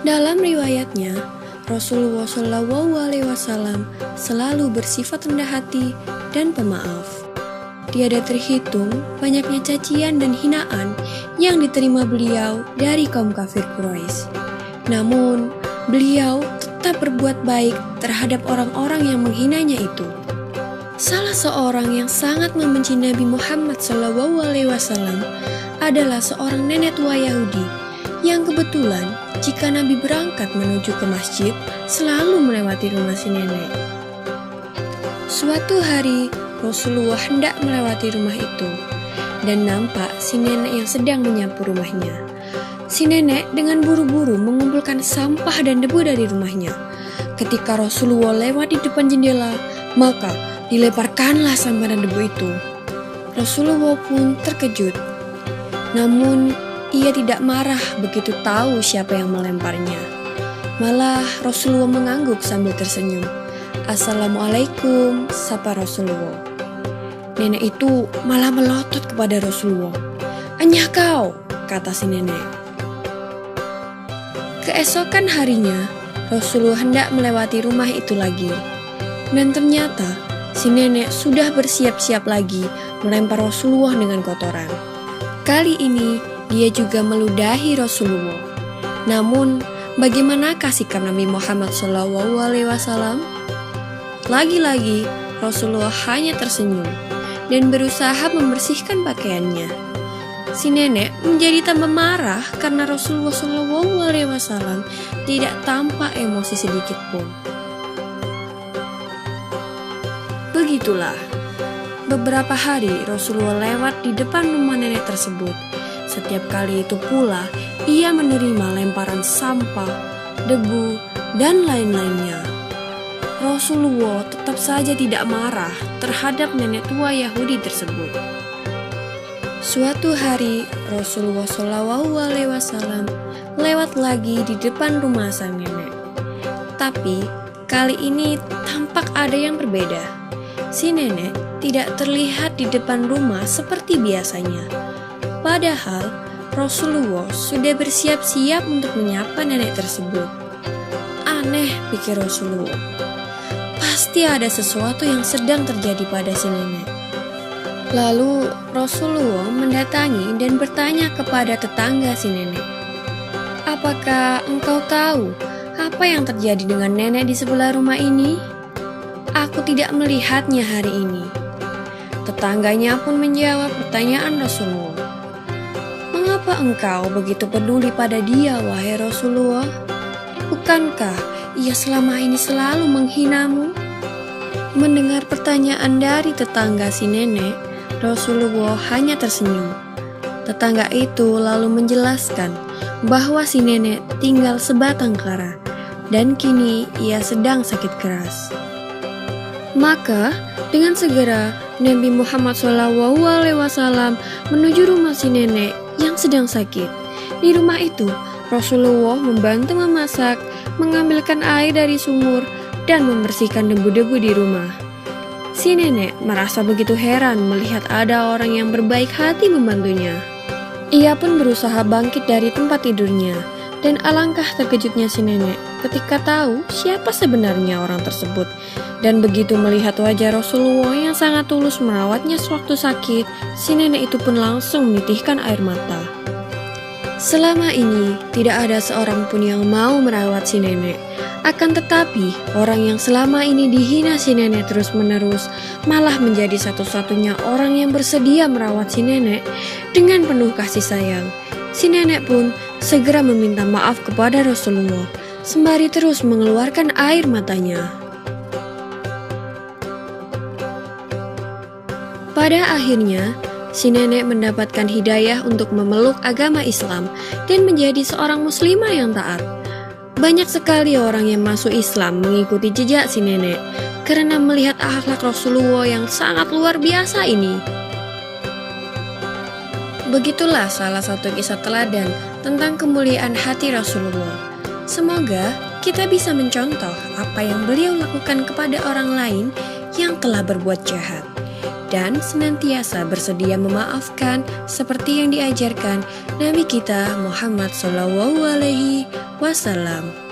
Dalam riwayatnya, Rasulullah SAW selalu bersifat rendah hati dan pemaaf. Tiada terhitung banyaknya cacian dan hinaan yang diterima beliau dari kaum kafir Quraisy. Namun, beliau tetap berbuat baik terhadap orang-orang yang menghinanya itu. Salah seorang yang sangat membenci Nabi Muhammad SAW adalah seorang nenek tua Yahudi yang kebetulan jika Nabi berangkat menuju ke masjid selalu melewati rumah si nenek. Suatu hari Rasulullah hendak melewati rumah itu dan nampak si nenek yang sedang menyapu rumahnya. Si nenek dengan buru-buru mengumpulkan sampah dan debu dari rumahnya. Ketika Rasulullah lewat di depan jendela, maka dilemparkanlah sampah dan debu itu. Rasulullah pun terkejut. Namun ia tidak marah begitu tahu siapa yang melemparnya. Malah Rasulullah mengangguk sambil tersenyum. "Assalamualaikum," sapa Rasulullah. Nenek itu malah melotot kepada Rasulullah. "Anyah kau," kata si nenek. Keesokan harinya, Rasulullah hendak melewati rumah itu lagi. Dan ternyata si nenek sudah bersiap-siap lagi melempar Rasulullah dengan kotoran. Kali ini dia juga meludahi Rasulullah. Namun, bagaimanakah sikap Nabi Muhammad SAW? Lagi-lagi, Rasulullah hanya tersenyum dan berusaha membersihkan pakaiannya. Si nenek menjadi tambah marah karena Rasulullah SAW tidak tampak emosi sedikit pun. Begitulah, beberapa hari Rasulullah lewat di depan rumah nenek tersebut. Setiap kali itu pula, ia menerima lemparan sampah, debu, dan lain-lainnya. Rasulullah tetap saja tidak marah terhadap nenek tua Yahudi tersebut. Suatu hari, Rasulullah SAW lewat lagi di depan rumah sang nenek. Tapi, kali ini tampak ada yang berbeda. Si nenek tidak terlihat di depan rumah seperti biasanya. Padahal Rasulullah sudah bersiap-siap untuk menyapa nenek tersebut. Aneh, pikir Rasulullah. Pasti ada sesuatu yang sedang terjadi pada si nenek. Lalu Rasulullah mendatangi dan bertanya kepada tetangga si nenek. "Apakah engkau tahu apa yang terjadi dengan nenek di sebelah rumah ini? Aku tidak melihatnya hari ini." Tetangganya pun menjawab pertanyaan Rasulullah. "Mengapa engkau begitu peduli pada dia, wahai Rasulullah? Bukankah ia selama ini selalu menghinamu?" Mendengar pertanyaan dari tetangga si nenek, Rasulullah hanya tersenyum. Tetangga itu lalu menjelaskan bahwa si nenek tinggal sebatang kara dan kini ia sedang sakit keras. Maka dengan segera Nabi Muhammad SAW menuju rumah si nenek yang sedang sakit. Di rumah itu, Rasulullah membantu memasak, mengambilkan air dari sumur, dan membersihkan debu-debu di rumah. Si nenek merasa begitu heran melihat ada orang yang berbaik hati membantunya. Ia pun berusaha bangkit dari tempat tidurnya, dan alangkah terkejutnya si nenek ketika tahu siapa sebenarnya orang tersebut. Dan begitu melihat wajah Rasulullah yang sangat tulus merawatnya sewaktu sakit, si nenek itu pun langsung menitihkan air mata. Selama ini, tidak ada seorang pun yang mau merawat si nenek. Akan tetapi, orang yang selama ini dihina si nenek terus-menerus malah menjadi satu-satunya orang yang bersedia merawat si nenek dengan penuh kasih sayang. Si nenek pun segera meminta maaf kepada Rasulullah, sembari terus mengeluarkan air matanya. Pada akhirnya, si nenek mendapatkan hidayah untuk memeluk agama Islam dan menjadi seorang muslimah yang taat. Banyak sekali orang yang masuk Islam mengikuti jejak si nenek karena melihat akhlak Rasulullah yang sangat luar biasa ini. Begitulah salah satu kisah teladan tentang kemuliaan hati Rasulullah. Semoga kita bisa mencontoh apa yang beliau lakukan kepada orang lain yang telah berbuat jahat, dan senantiasa bersedia memaafkan seperti yang diajarkan Nabi kita Muhammad SAW. Wassalam.